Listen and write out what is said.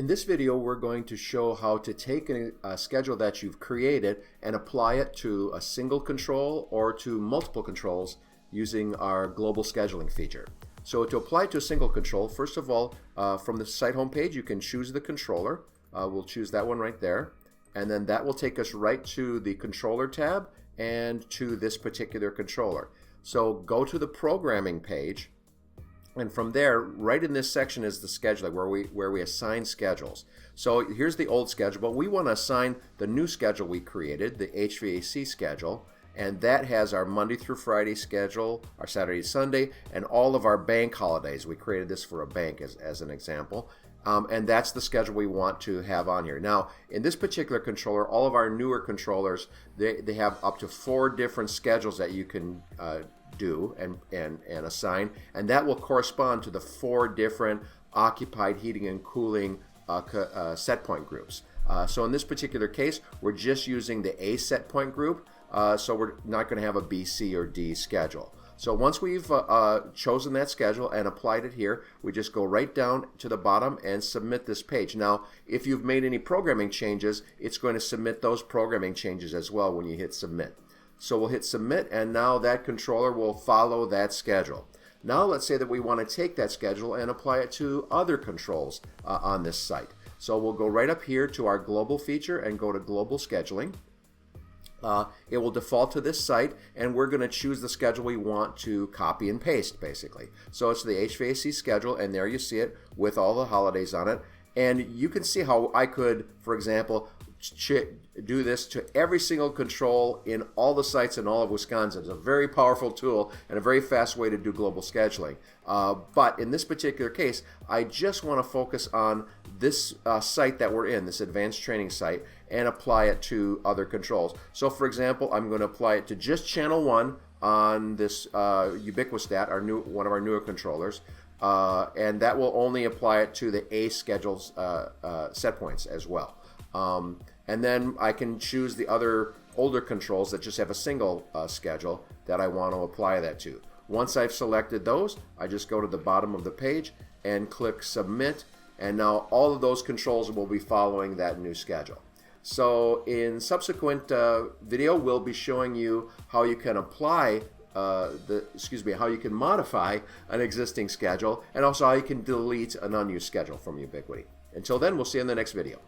In this video, we're going to show how to take a schedule that you've created and apply it to a single control or to multiple controls using our global scheduling feature. So to apply it to a single control, first of all, from the site homepage, you can choose the controller. We'll choose that one right there. And then that will take us right to the controller tab and to this particular controller. So go to the programming page. And from there, right in this section is the scheduler where we assign schedules. So here's the old schedule, but we want to assign the new schedule we created, the HVAC schedule, and that has our Monday through Friday schedule, our Saturday, Sunday, and all of our bank holidays. We created this for a bank as an example. And that's the schedule we want to have on here. Now, in this particular controller, all of our newer controllers, they have up to 4 different schedules that you can do and assign, and that will correspond to the 4 different occupied heating and cooling set point groups. So in this particular case, we're just using the A set point group, so we're not going to have a B, C, or D schedule. So once we've chosen that schedule and applied it here, we just go right down to the bottom and submit this page. Now, if you've made any programming changes, it's going to submit those programming changes as well when you hit submit. So we'll hit submit, and now that controller will follow that schedule. Now let's say that we want to take that schedule and apply it to other controls on this site. So we'll go right up here to our global feature and go to global scheduling. It will default to this site, and we're going to choose the schedule we want to copy and paste, basically. So it's the HVAC schedule, and there you see it with all the holidays on it. And you can see how I could, for example, do this to every single control in all the sites in all of Wisconsin. It's a very powerful tool and a very fast way to do global scheduling. But in this particular case, I just want to focus on this site that we're in, this advanced training site, and apply it to other controls. So for example, I'm going to apply it to just channel 1 on this Ubiquity, one of our newer controllers. And that will only apply it to the A schedules set points as well. And then I can choose the other older controls that just have a single schedule that I want to apply that to. Once I've selected those, I just go to the bottom of the page and click submit, and now all of those controls will be following that new schedule. So in subsequent video, we'll be showing you how you can apply how you can modify an existing schedule, and also how you can delete an unused schedule from Ubiquity. Until then, we'll see you in the next video.